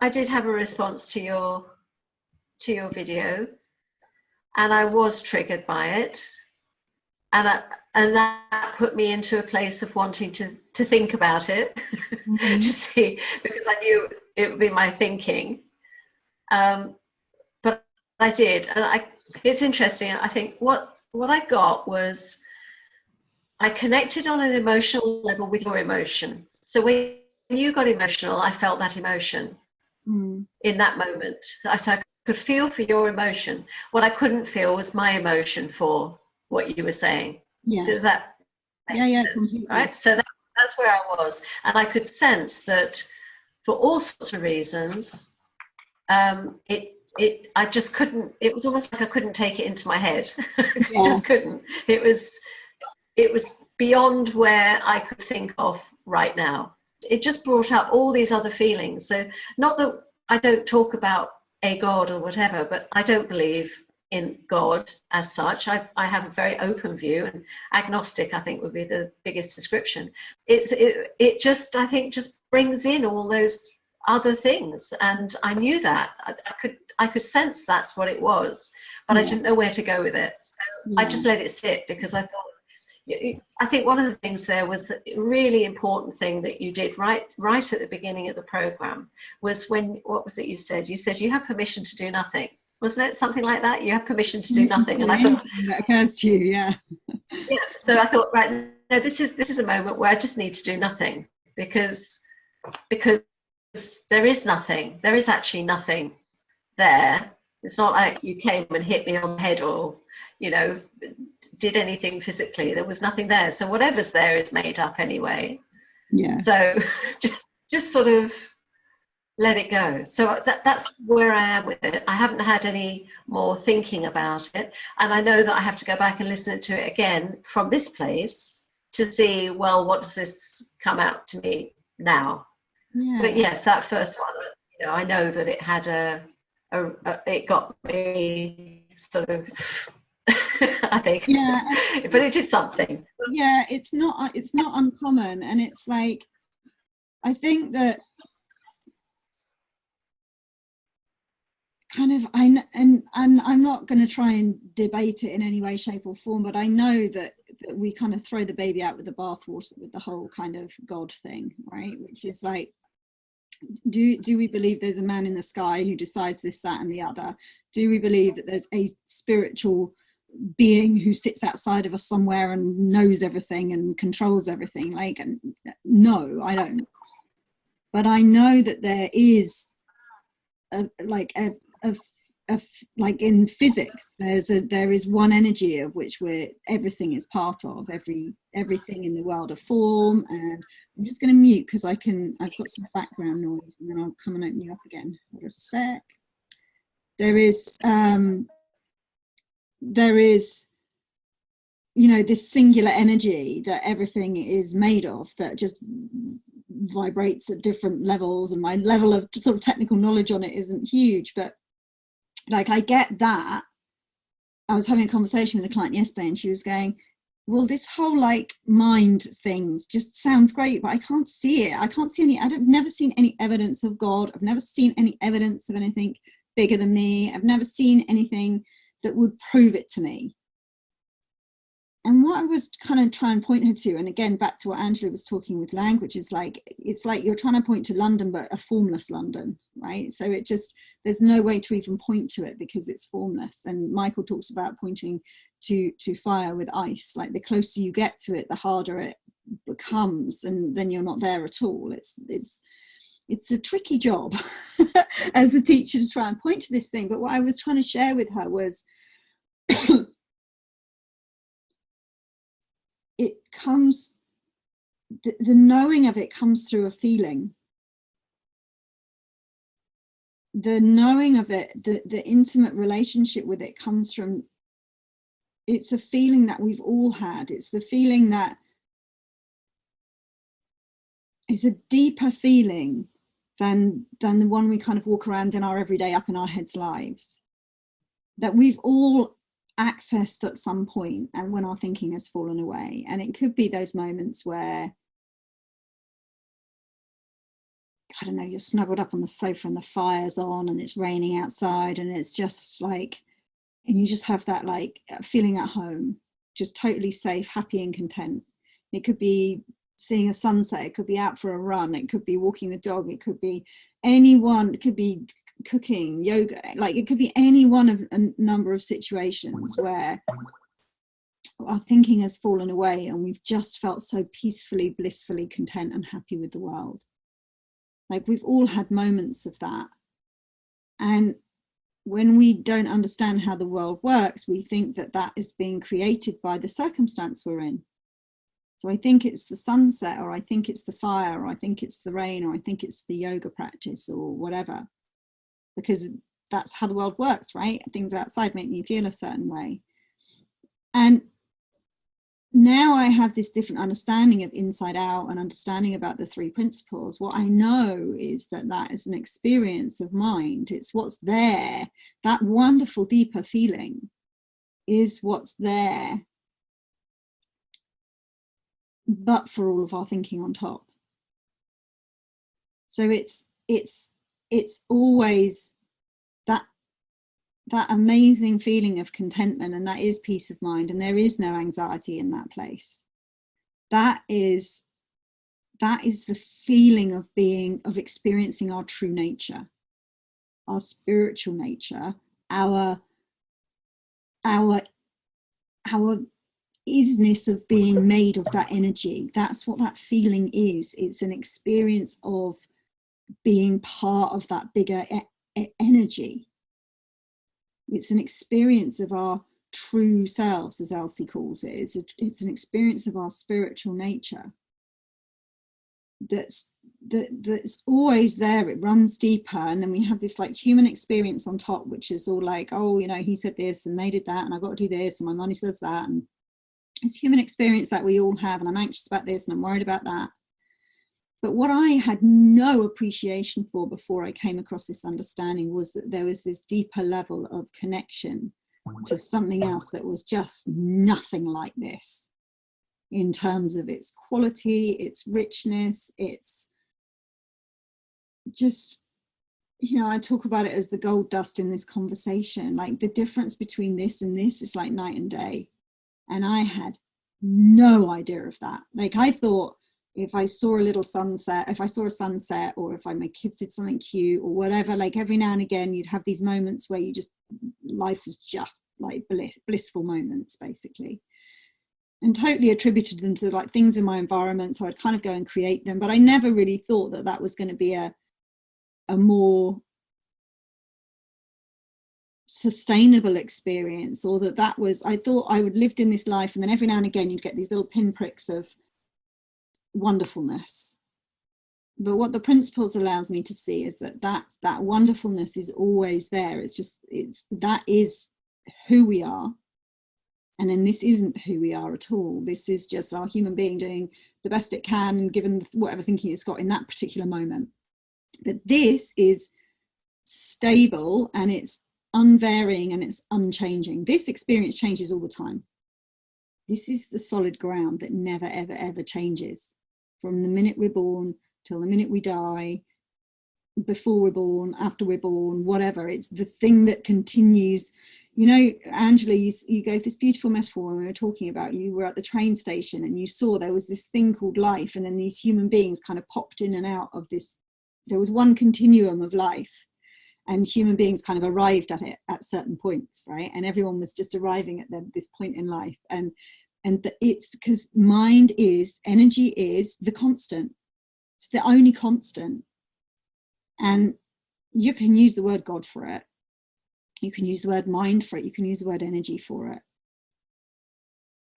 I did have a response to your video, and I was triggered by it, and that put me into a place of wanting to think about it, to Mm-hmm. see, because I knew it would be my thinking. But I did, and it's interesting. I think what I got was I connected on an emotional level with your emotion. So when you got emotional, I felt that emotion Mm. in that moment. So I could feel for your emotion. What I couldn't feel was my emotion for what you were saying. Yeah. Does that make Yeah, yeah, sense? completely. Right? So that's where I was. And I could sense that for all sorts of reasons, I just couldn't, it was almost like I couldn't take it into my head. I Yeah. just couldn't. It was beyond where I could think of right now. It just brought up all these other feelings. So not that I don't talk about a God or whatever, but I don't believe in God as such. I have a very open view, and agnostic, I think, would be the biggest description. It just, I think, just brings in all those other things, and I knew that I could sense that's what it was, but I Yeah. didn't know where to go with it. So I Yeah. just let it sit, because I think one of the things there was the really important thing that you did right at the beginning of the program was what was it you said? You said you have permission to do nothing. Wasn't it something like that? You have permission to do Permission nothing. to And do I thought, anything that occurs to you, yeah. yeah. So I thought, right, no, this is a moment where I just need to do nothing, because there is nothing. There is actually nothing there. It's not like you came and hit me on the head, or, you know, did anything physically. There was nothing there. So whatever's there is made up anyway. Yeah. So just sort of let it go. So that's where I am with it. I haven't had any more thinking about it. And I know that I have to go back and listen to it again from this place to see, well, what does this come out to me now? But Yeah. yes, that first one, I know that it had it got me sort of, I think, Yeah. but it did something. Yeah, it's not uncommon, and it's like, I think that kind of, and I'm not going to try and debate it in any way, shape or form, but I know that we kind of throw the baby out with the bathwater with the whole kind of God thing, right? Which is like, do we believe there's a man in the sky who decides this, that and the other? Do we believe that there's a spiritual being who sits outside of us somewhere and knows everything and controls everything? Like, no, I don't. But I know that there is like like in physics, there is one energy of which everything is part of, everything in the world of form. And I'm just going to mute because I've got some background noise, and then I'll come and open you up again. Hold a sec. There is this singular energy that everything is made of, that just vibrates at different levels, and my level of sort of technical knowledge on it isn't huge, but like, I get that. I was having a conversation with a client yesterday, and she was going, well, this whole like mind thing just sounds great, but I can't see it. I can't see I've never seen any evidence of God. I've never seen any evidence of anything bigger than me. I've never seen anything that would prove it to me. And what I was kind of trying to point her to, and again, back to what Angela was talking with language, is like, it's like you're trying to point to London, but a formless London, right? So there's no way to even point to it because it's formless. And Michael talks about pointing to fire with ice. Like, the closer you get to it, the harder it becomes, and then you're not there at all. It's a tricky job as a teacher to try and point to this thing. But what I was trying to share with her was, it comes, the knowing of it comes through a feeling. The knowing of it, the intimate relationship with it comes from, it's a feeling that we've all had. It's the feeling that is a deeper feeling than the one we kind of walk around in our everyday, up in our heads lives, that we've all accessed at some point, and when our thinking has fallen away. And it could be those moments where, I don't know, you're snuggled up on the sofa and the fire's on and it's raining outside, and it's just like, and you just have that like feeling at home, just totally safe, happy and content. It could be seeing a sunset, it could be out for a run, it could be walking the dog, it could be anyone, it could be cooking, yoga, like it could be any one of a number of situations where our thinking has fallen away and we've just felt so peacefully, blissfully content and happy with the world. Like we've all had moments of that. And when we don't understand how the world works, we think that that is being created by the circumstance we're in. So I think it's the sunset, or I think it's the fire, or I think it's the rain, or I think it's the yoga practice or whatever, because that's how the world works, right? Things outside make me feel a certain way. And now I have this different understanding of inside out and understanding about the three principles. What I know is that that is an experience of mind. It's what's there. That wonderful, deeper feeling is what's there, but for all of our thinking on top. So it's always that amazing feeling of contentment, and that is peace of mind, and there is no anxiety in that place. That is the feeling of being, of experiencing our true nature, our spiritual nature, our isness of being made of that energy. That's what that feeling is. It's an experience of being part of that bigger energy. It's an experience of our true selves, as Elsie calls it. It's an experience of our spiritual nature that's always there. It runs deeper, and then we have this like human experience on top, which is all like, oh, you know, he said this and they did that, and I've got to do this, and my money says that, and it's human experience that we all have, and I'm anxious about this and I'm worried about that. But what I had no appreciation for before I came across this understanding was that there was this deeper level of connection to something else that was just nothing like this, in terms of its quality, its richness. It's just, you know, I talk about it as the gold dust in this conversation. Like the difference between this and this is like night and day. And I had no idea of that. Like I thought, if I saw a little sunset, if I saw a sunset, or if my kids did something cute or whatever, like every now and again, you'd have these moments where you just, life was just like blissful moments, basically. And totally attributed them to like things in my environment. So I'd kind of go and create them, but I never really thought that that was going to be a more sustainable experience, or that was, I thought I would lived in this life, and then every now and again you'd get these little pinpricks of wonderfulness. But what the principles allows me to see is that wonderfulness is always there. That is who we are. And then this isn't who we are at all. This is just our human being doing the best it can, and given whatever thinking it's got in that particular moment. But this is stable, and it's unvarying, and it's unchanging. This experience changes all the time. This is the solid ground that never, ever, ever changes. From the minute we're born till the minute we die, before we're born, after we're born, whatever. It's the thing that continues. You know, Angela, you gave this beautiful metaphor when we were talking about, you were at the train station and you saw there was this thing called life, and then these human beings kind of popped in and out of this. There was one continuum of life, and human beings kind of arrived at it at certain points, right? And everyone was just arriving at this point in life. And it's because mind is, energy is the constant. It's the only constant. And you can use the word God for it. You can use the word mind for it. You can use the word energy for it.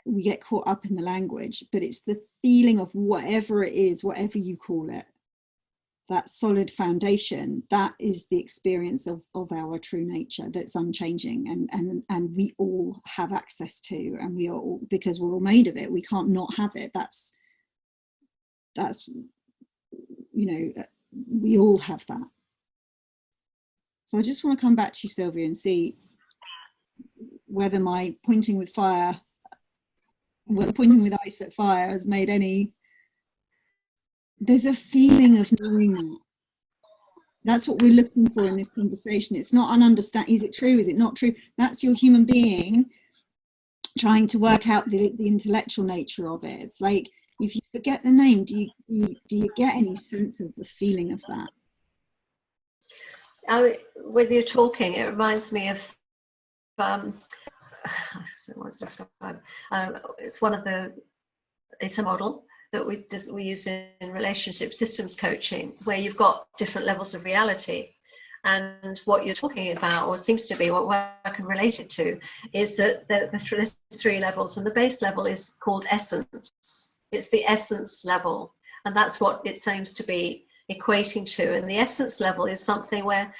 We get caught up in the language, but it's the feeling of whatever it is, whatever you call it, that solid foundation, that is the experience of our true nature that's unchanging, and we all have access to, and we are all, because we're all made of it, we can't not have it. That's you know, we all have that. So I just want to come back to you, Sylvia, and see whether my pointing with ice at fire has made any. There's a feeling of knowing that. That's what we're looking for in this conversation. It's not an understand, is it true, is it not true? That's your human being trying to work out the intellectual nature of it. It's like, if you forget the name, do you get any sense of the feeling of that? When you're talking, it reminds me of I don't know what to describe. It's one of the, it's a model that we use in relationship systems coaching, where you've got different levels of reality. And what you're talking about, or seems to be what I can relate it to, is that there's three levels, and the base level is called essence. It's the essence level, and that's what it seems to be equating to. And the essence level is something where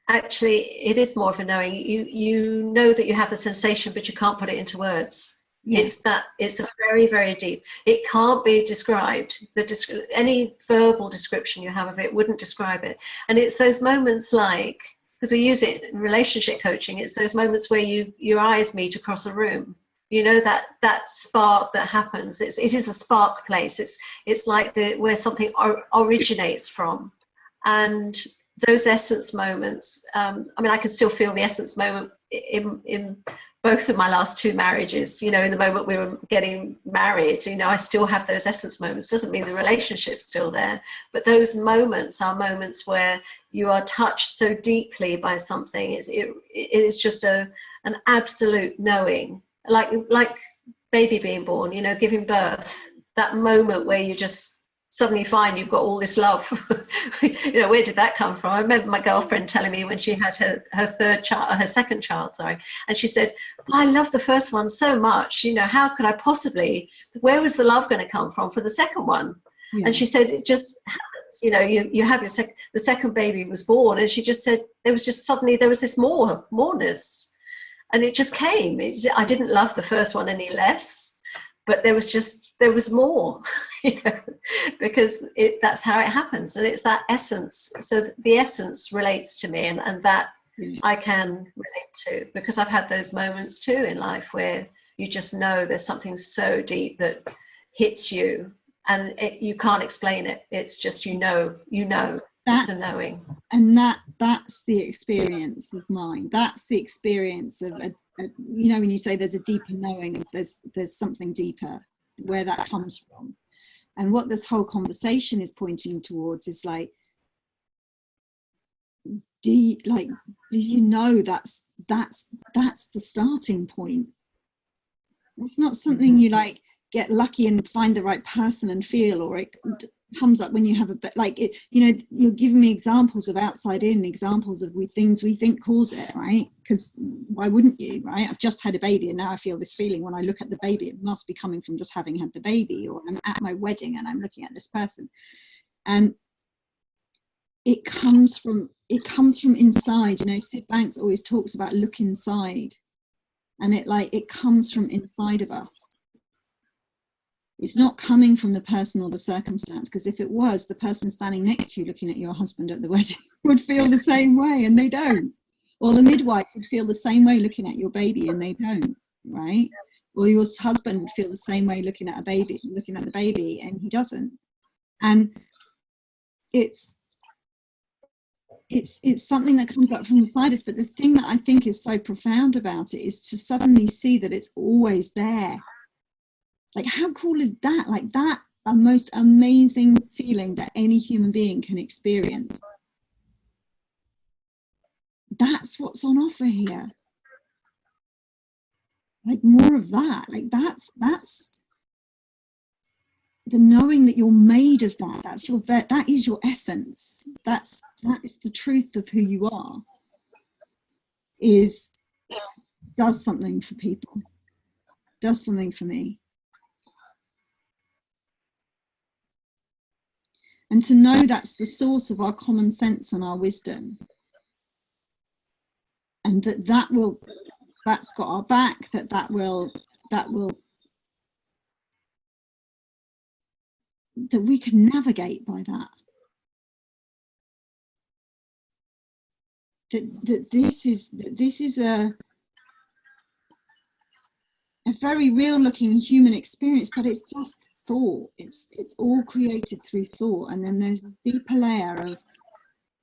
actually it is more of a knowing. You know that you have the sensation, but you can't put it into words. Yeah. It's a very, very deep. It can't be described. Any verbal description you have of it wouldn't describe it. And it's those moments, like, because we use it in relationship coaching, it's those moments where your eyes meet across a room. You know, that spark that happens. It is a spark place. It's like where something originates from. And those essence moments, I mean, I can still feel the essence moment in both of my last two marriages. You know, in the moment we were getting married, you know, I still have those essence moments. Doesn't mean the relationship's still there, but those moments are moments where you are touched so deeply by something. It is just an absolute knowing, like baby being born, you know, giving birth, that moment where you just suddenly find you've got all this love. You know, where did that come from? I remember my girlfriend telling me when she had her second child, and she said, I love the first one so much, you know, how could I possibly, where was the love going to come from for the second one? Yeah. And she said, it just happens, you know, you have the second baby was born, and she just said there was this moreness, and it just came. I didn't love the first one any less, but there was more, you know, because that's how it happens. And it's that essence. So the essence relates to me, and that I can relate to, because I've had those moments too in life where you just know there's something so deep that hits you, and you can't explain it. It's just, you know, it's a knowing. And that's the experience of mine. That's the experience of you know, when you say there's a deeper knowing, there's something deeper, where that comes from. And what this whole conversation is pointing towards is like, do you know that's the starting point? It's not something you like get lucky and find the right person and feel, or it comes up when you have a bit, like, it, you know, you're giving me examples of outside in, examples of things we think cause it, right? Because why wouldn't you, right? I've just had a baby and now I feel this feeling when I look at the baby. It must be coming from just having had the baby, or I'm at my wedding and I'm looking at this person, and it comes from inside. You know, Sid Banks always talks about look inside, and it comes from inside of us. It's not coming from the person or the circumstance, because if it was, the person standing next to you looking at your husband at the wedding would feel the same way, and they don't. Or the midwife would feel the same way looking at your baby, and they don't, right? Or your husband would feel the same way looking at the baby, and he doesn't. And it's something that comes up from inside us. But the thing that I think is so profound about it is to suddenly see that it's always there. Like, how cool is that? Like, that a most amazing feeling that any human being can experience. That's what's on offer here. Like, more of that. Like, that's the knowing that you're made of that. That is your essence. That is the truth of who you are. Does something for people. Does something for me. And to know that's the source of our common sense and our wisdom, and that's got our back, that we can navigate by that. That this is a very real looking human experience, but it's just thought. It's all created through thought, and then there's a deeper layer of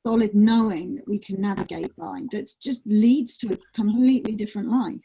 solid knowing that we can navigate by, that just leads to a completely different life.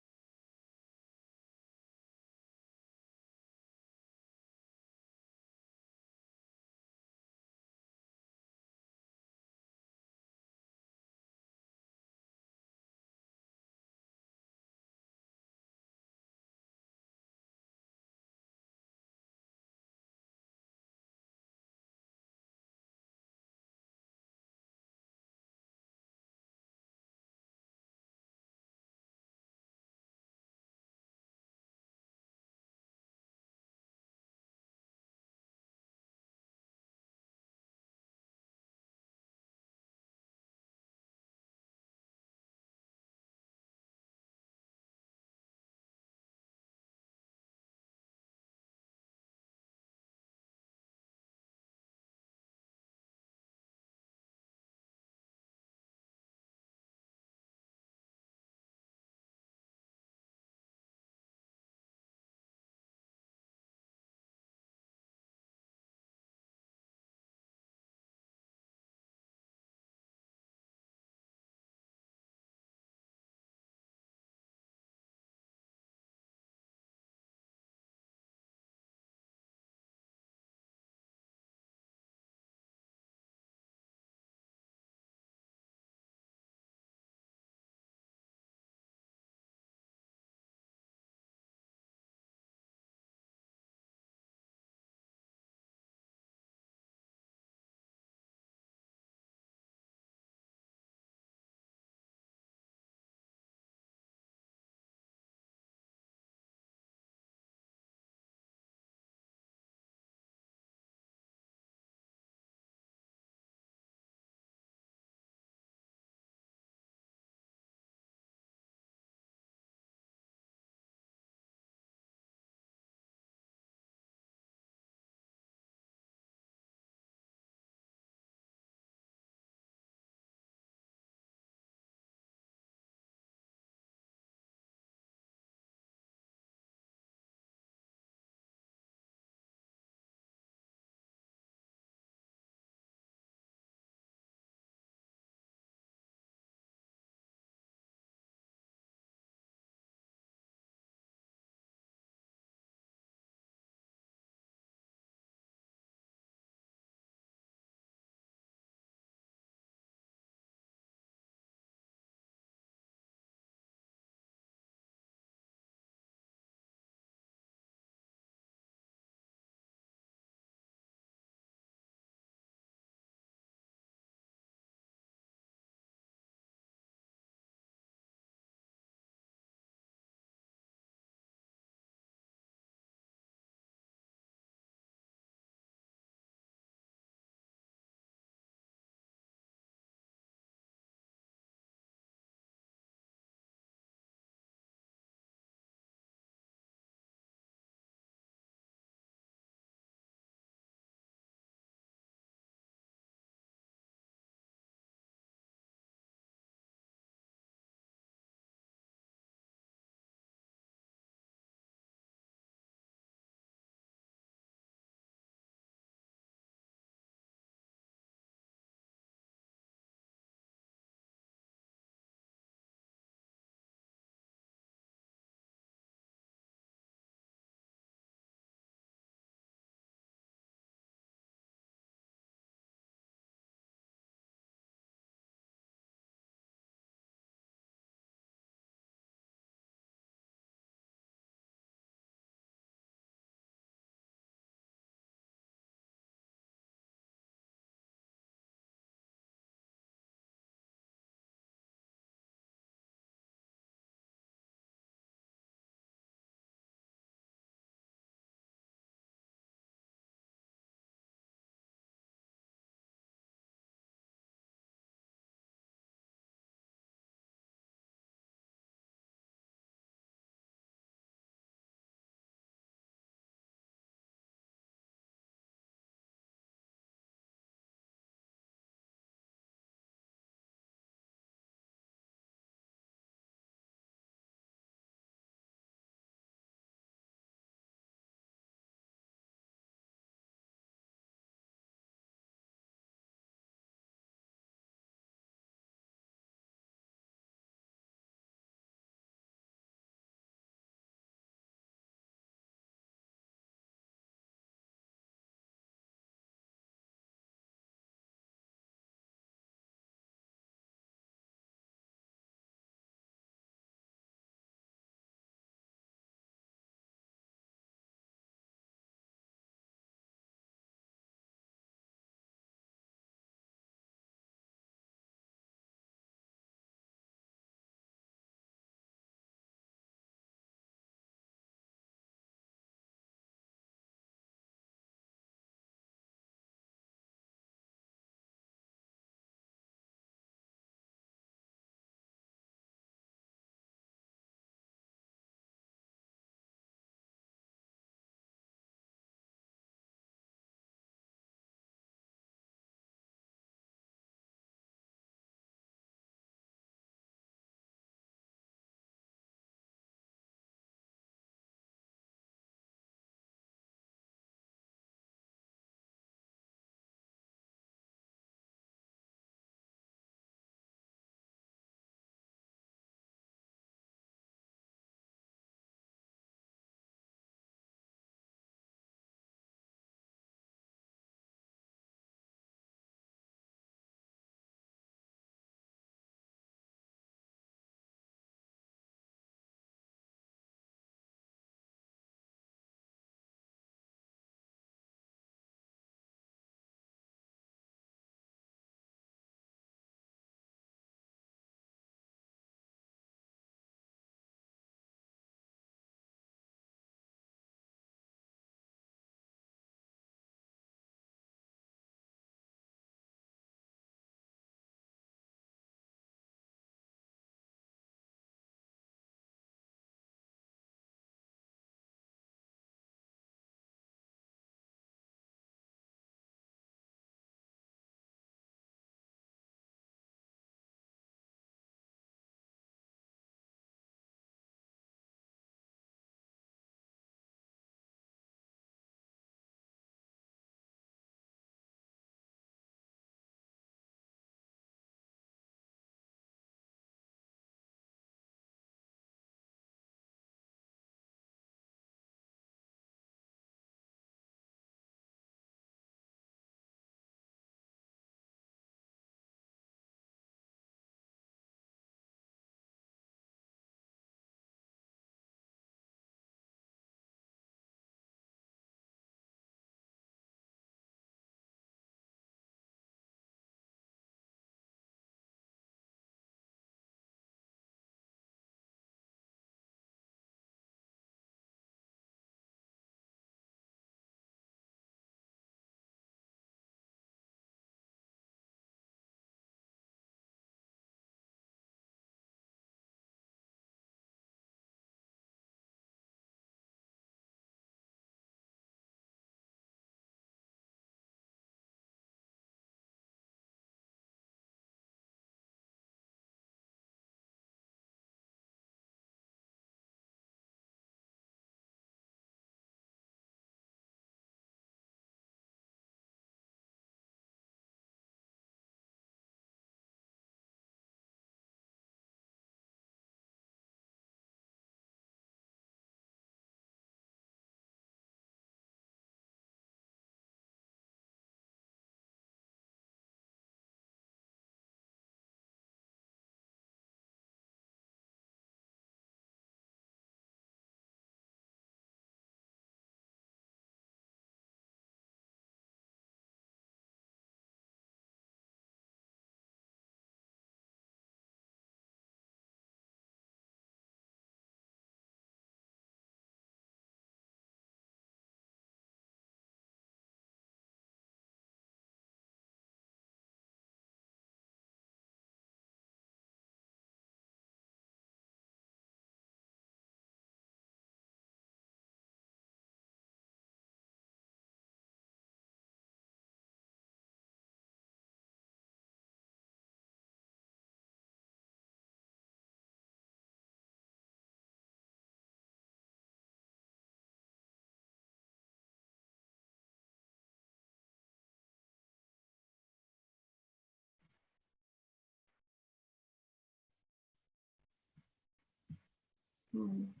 Mm.